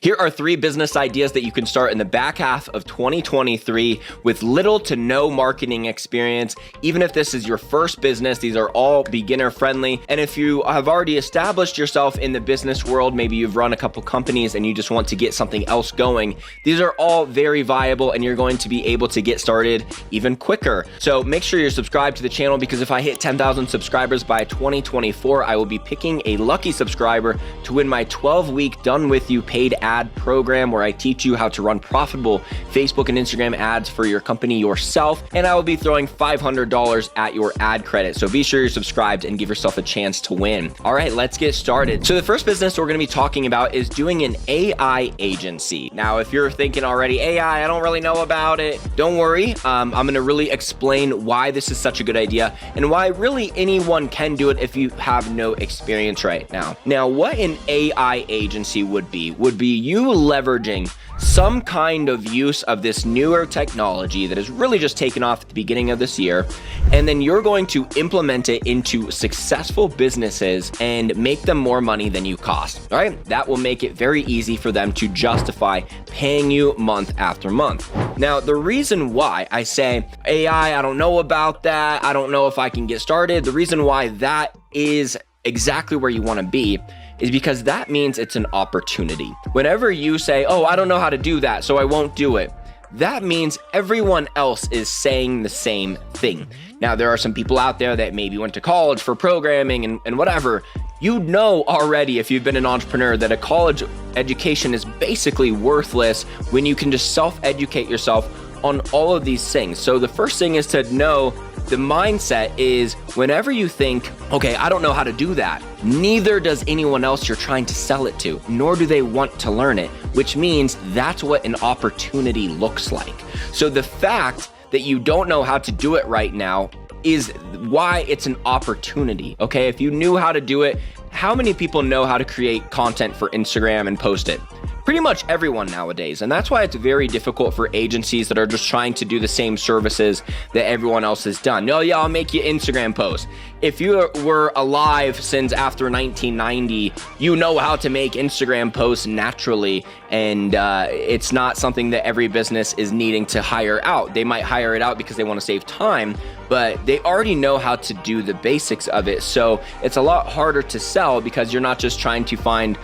Here are 3 business ideas that you can start in the back half of 2023 with little to no marketing experience. Even if this is your first business, these are all beginner friendly. And if you have already established yourself in the business world, maybe you've run a couple companies and you just want to get something else going, these are all very viable and you're going to be able to get started even quicker. So make sure you're subscribed to the channel, because if I hit 10,000 subscribers by 2024, I will be picking a lucky subscriber to win my 12-week Done With You paid ad program, where I teach you how to run profitable Facebook and Instagram ads for your company yourself. And I will be throwing $500 at your ad credit. So be sure you're subscribed and give yourself a chance to win. All right, let's get started. So the first business we're going to be talking about is doing an AI agency. Now, if you're thinking already, AI, I don't really know about it, don't worry. I'm going to really explain why this is such a good idea and why really anyone can do it if you have no experience right now. Now, what an AI agency would be you leveraging some kind of use of this newer technology that has really just taken off at the beginning of this year, and then you're going to implement it into successful businesses and make them more money than you cost. All right, that will make it very easy for them to justify paying you month after month. Now, the reason why I say AI, I don't know about that, I don't know if I can get started, the reason why that is exactly where you want to be is because that means it's an opportunity. Whenever you say, oh, I don't know how to do that, so I won't do it, that means everyone else is saying the same thing. Now, there are some people out there that maybe went to college for programming and whatever. You know already, if you've been an entrepreneur, that a college education is basically worthless when you can just self-educate yourself on all of these things. So the first thing is to know the mindset is whenever you think, okay, I don't know how to do that, neither does anyone else you're trying to sell it to, nor do they want to learn it, which means that's what an opportunity looks like. So the fact that you don't know how to do it right now is why it's an opportunity, okay? If you knew how to do it, how many people know how to create content for Instagram and post it? Pretty much everyone nowadays. And that's why it's very difficult for agencies that are just trying to do the same services that everyone else has done. No, yeah, I'll make you Instagram posts. If you were alive since after 1990, you know how to make Instagram posts naturally. And it's not something that every business is needing to hire out. They might hire it out because they want to save time, but they already know how to do the basics of it. So it's a lot harder to sell because you're not just trying to find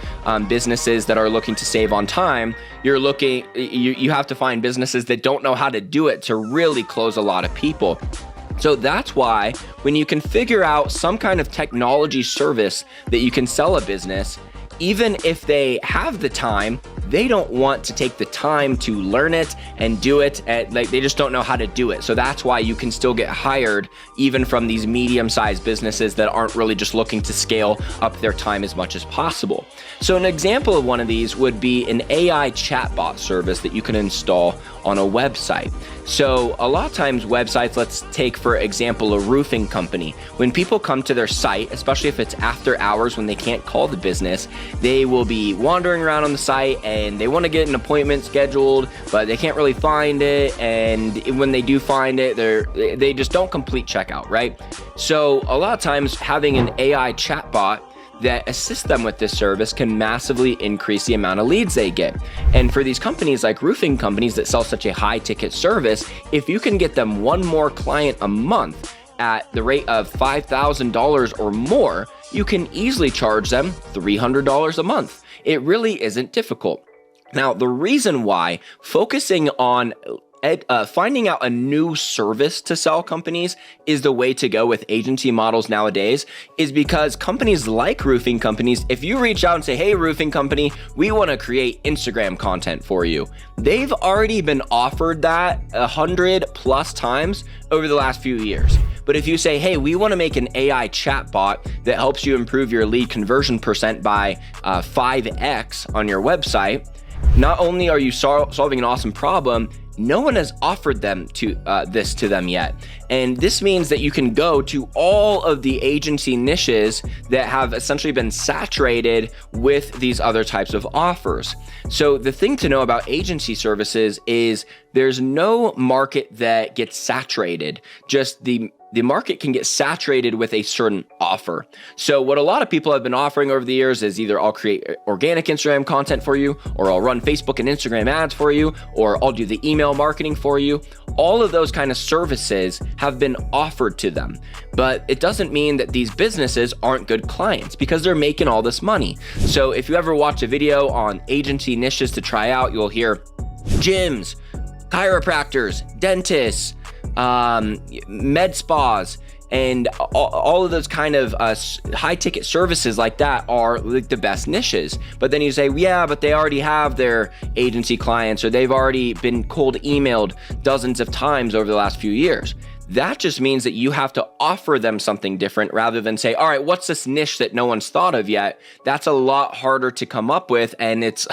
businesses that are looking to save on time. You have to find businesses that don't know how to do it to really close a lot of people. So that's why when you can figure out some kind of technology service that you can sell a business, even if they have the time, they don't want to take the time to learn it and do it. They just don't know how to do it. So that's why you can still get hired even from these medium-sized businesses that aren't really just looking to scale up their time as much as possible. So an example of one of these would be an AI chatbot service that you can install on a website. So a lot of times websites, let's take for example a roofing company. When people come to their site, especially if it's after hours when they can't call the business, they will be wandering around on the site and they want to get an appointment scheduled, but they can't really find it. And when they do find it, they just don't complete checkout, right? So a lot of times having an AI chatbot that assist them with this service can massively increase the amount of leads they get. And for these companies like roofing companies that sell such a high ticket service, if you can get them one more client a month at the rate of $5,000 or more, you can easily charge them $300 a month. It really isn't difficult. Now, the reason why focusing on finding out a new service to sell companies is the way to go with agency models nowadays is because companies like roofing companies, if you reach out and say, hey, roofing company, we want to create Instagram content for you, they've already been offered that 100+ times over the last few years. But if you say, hey, we want to make an AI chatbot that helps you improve your lead conversion percent by 5x on your website, not only are you solving an awesome problem, no one has offered them this to them yet. And this means that you can go to all of the agency niches that have essentially been saturated with these other types of offers. So the thing to know about agency services is there's no market that gets saturated. Just the the market can get saturated with a certain offer. So what a lot of people have been offering over the years is either I'll create organic Instagram content for you, or I'll run Facebook and Instagram ads for you, or I'll do the email marketing for you. All of those kind of services have been offered to them, but it doesn't mean that these businesses aren't good clients because they're making all this money. So if you ever watch a video on agency niches to try out, you'll hear gyms, chiropractors, dentists, med spas, and all of those kind of high ticket services like that are like the best niches. But then you say, yeah, but they already have their agency clients, or they've already been cold emailed dozens of times over the last few years. That just means that you have to offer them something different rather than say, all right, what's this niche that no one's thought of yet? That's a lot harder to come up with, and it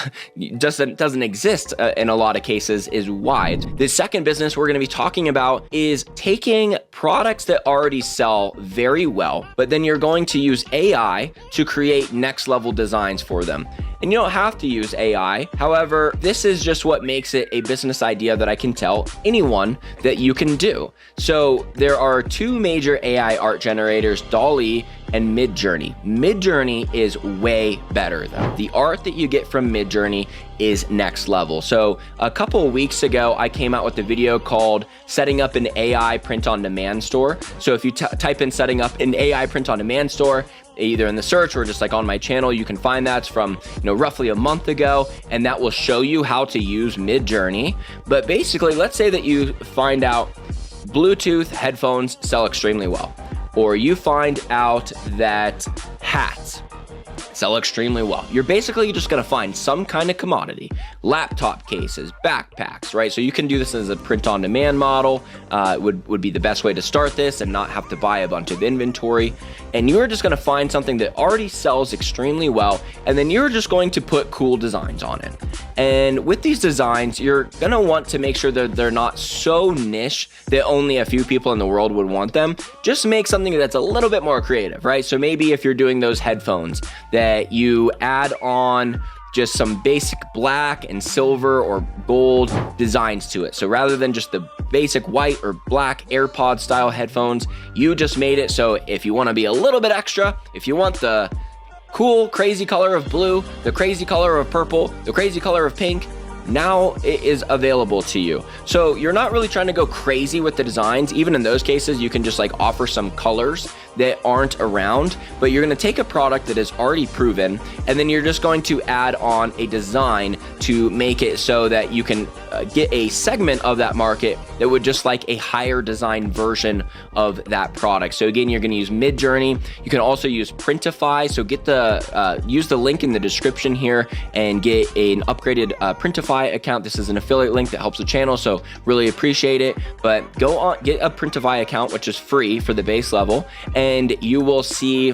doesn't exist in a lot of cases, is why. The second business we're going to be talking about is taking products that already sell very well, but then you're going to use AI to create next level designs for them. And you don't have to use AI. However, this is just what makes it a business idea that I can tell anyone that you can do. So there are two major AI art generators, DALL-E and Midjourney. Midjourney is way better though. The art that you get from Midjourney is next level. So a couple of weeks ago, I came out with a video called Setting Up an AI Print on Demand Store. So if you type in setting up an AI print on demand store, either in the search or just like on my channel, you can find that. It's from roughly a month ago, and that will show you how to use Midjourney. But basically, let's say that you find out Bluetooth headphones sell extremely well, or you find out that hats sell extremely well. You're basically just gonna find some kind of commodity, laptop cases, backpacks, right? So you can do this as a print-on-demand model. Would be the best way to start this and not have to buy a bunch of inventory. And you're just gonna find something that already sells extremely well, and then you're just going to put cool designs on it. And with these designs, you're gonna want to make sure that they're not so niche that only a few people in the world would want them. Just make something that's a little bit more creative, right? So maybe if you're doing those headphones, that you add on just some basic black and silver or gold designs to it. So rather than just the basic white or black AirPod style headphones, you just made it so if you want to be a little bit extra, if you want the cool, crazy color of blue, the crazy color of purple, the crazy color of pink, now it is available to you. So you're not really trying to go crazy with the designs. Even in those cases, you can just like offer some colors that aren't around, but you're gonna take a product that is already proven, and then you're just going to add on a design to make it so that you can get a segment of that market that would just like a higher design version of that product. So again, you're gonna use Midjourney. You can also use Printify. So get use the link in the description here and get an upgraded Printify account. This is an affiliate link that helps the channel, so really appreciate it. But go on, get a Printify account, which is free for the base level, and you will see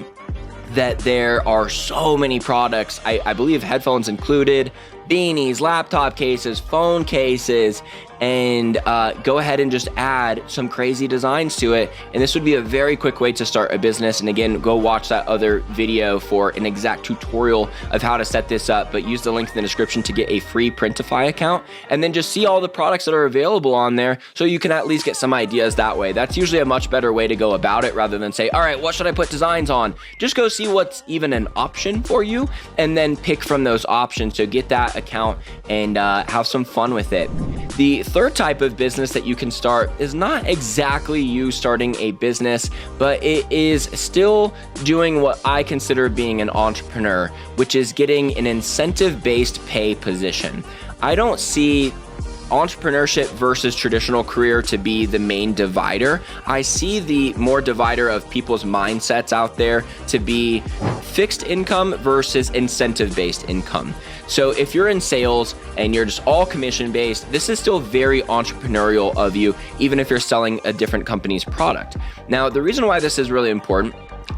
that there are so many products. I believe headphones included, beanies, laptop cases, phone cases, and go ahead and just add some crazy designs to it. And this would be a very quick way to start a business. And again, go watch that other video for an exact tutorial of how to set this up, but use the link in the description to get a free Printify account, and then just see all the products that are available on there so you can at least get some ideas that way. That's usually a much better way to go about it rather than say, all right, what should I put designs on? Just go see what's even an option for you and then pick from those options. So get that account and have some fun with it. The third type of business that you can start is not exactly you starting a business, but it is still doing what I consider being an entrepreneur, which is getting an incentive-based pay position. I don't see entrepreneurship versus traditional career to be the main divider. I see the more divider of people's mindsets out there to be fixed income versus incentive-based income. So if you're in sales and you're just all commission-based, this is still very entrepreneurial of you, even if you're selling a different company's product. Now, the reason why this is really important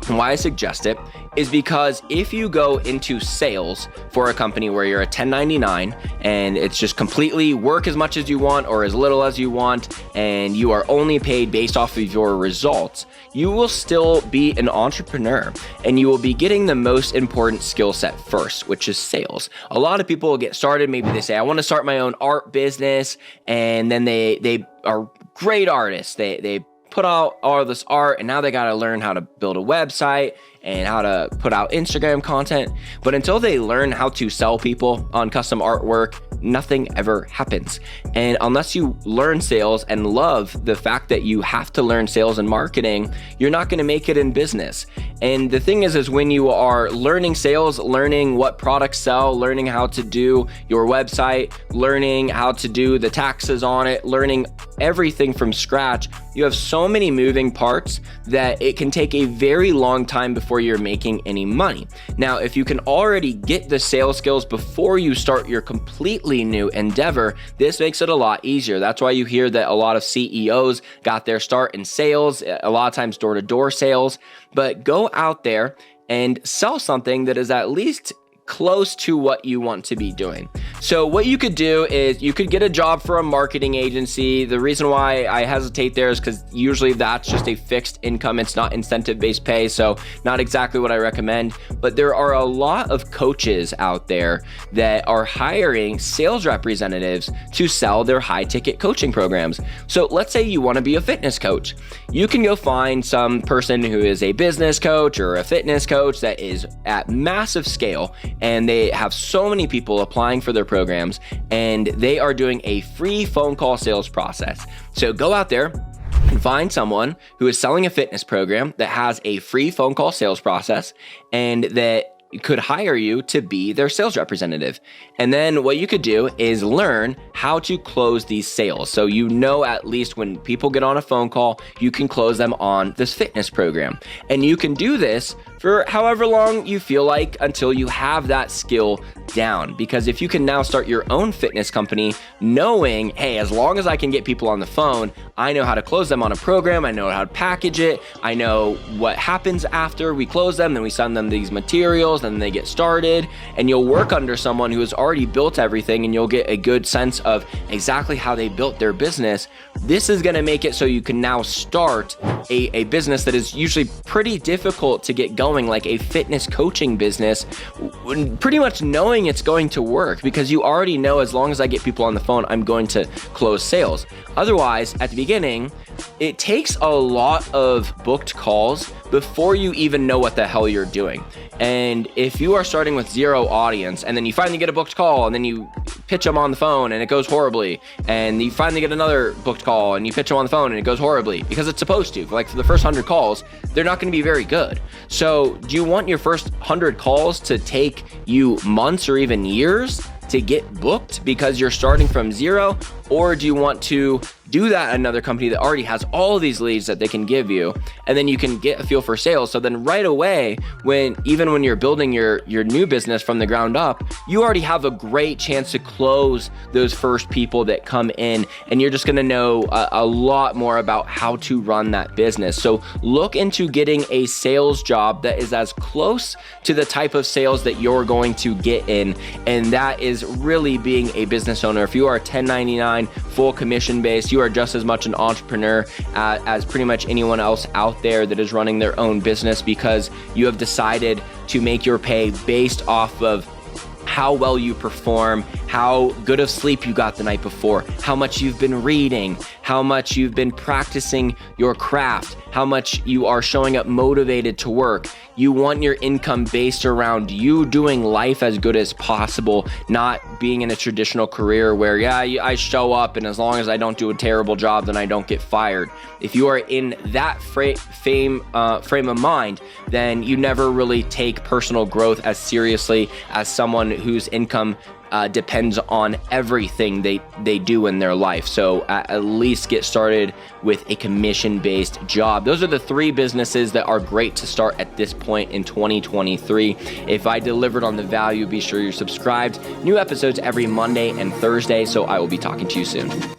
and why I suggest it is because if you go into sales for a company where you're a 1099 and it's just completely work as much as you want or as little as you want, and you are only paid based off of your results, you will still be an entrepreneur and you will be getting the most important skill set first, which is sales. A lot of people will get started. Maybe they say, I want to start my own art business, and then they are great artists. They put out all of this art, and now they got to learn how to build a website and how to put out Instagram content. But until they learn how to sell people on custom artwork, nothing ever happens. And unless you learn sales and love the fact that you have to learn sales and marketing, you're not going to make it in business. And the thing is when you are learning sales, learning what products sell, learning how to do your website, learning how to do the taxes on it, learning everything from scratch, you have so many moving parts that it can take a very long time before you're making any money. Now, if you can already get the sales skills before you start your completely new endeavor, this makes it a lot easier. That's why you hear that a lot of CEOs got their start in sales, a lot of times door-to-door sales. But go out there and sell something that is at least close to what you want to be doing. So what you could do is you could get a job for a marketing agency. The reason why I hesitate there is because usually that's just a fixed income. It's not incentive-based pay, so not exactly what I recommend. But there are a lot of coaches out there that are hiring sales representatives to sell their high-ticket coaching programs. So let's say you want to be a fitness coach. You can go find some person who is a business coach or a fitness coach that is at massive scale, and they have so many people applying for their programs, and they are doing a free phone call sales process. So go out there and find someone who is selling a fitness program that has a free phone call sales process and that could hire you to be their sales representative. And then what you could do is learn how to close these sales. So you know, at least when people get on a phone call, you can close them on this fitness program. And you can do this for however long you feel like until you have that skill down. Because if you can now start your own fitness company knowing, hey, as long as I can get people on the phone, I know how to close them on a program, I know how to package it, I know what happens after we close them, then we send them these materials, then they get started, and you'll work under someone who has already built everything, and you'll get a good sense of exactly how they built their business. This is gonna make it so you can now start a business that is usually pretty difficult to get going, like a fitness coaching business, pretty much knowing it's going to work because you already know, as long as I get people on the phone, I'm going to close sales. Otherwise, at the beginning, it takes a lot of booked calls before you even know what the hell you're doing. And if you are starting with zero audience and then you finally get a booked call and then you pitch them on the phone and it goes horribly, and you finally get another booked call and you pitch them on the phone and it goes horribly, because it's supposed to, like for the first 100 calls, they're not going to be very good. So do you want your first 100 calls to take you months or even years to get booked because you're starting from zero? Or do you want to do that at another company that already has all these leads that they can give you, and then you can get a feel for sales? So then right away, even when you're building your new business from the ground up, you already have a great chance to close those first people that come in, and you're just gonna know a lot more about how to run that business. So look into getting a sales job that is as close to the type of sales that you're going to get in, and that is really being a business owner. If you are 1099, full commission based, you are just as much an entrepreneur as pretty much anyone else out there that is running their own business, because you have decided to make your pay based off of how well you perform, how good of sleep you got the night before, how much you've been reading, how much you've been practicing your craft, how much you are showing up motivated to work. You want your income based around you doing life as good as possible, not being in a traditional career where, yeah, I show up and as long as I don't do a terrible job, then I don't get fired. If you are in that frame of mind, then you never really take personal growth as seriously as someone whose income depends on everything they do in their life. So at least get started with a commission-based job. Those are the 3 businesses that are great to start at this point in 2023. If I delivered on the value, be sure you're subscribed. New episodes every Monday and Thursday, so I will be talking to you soon.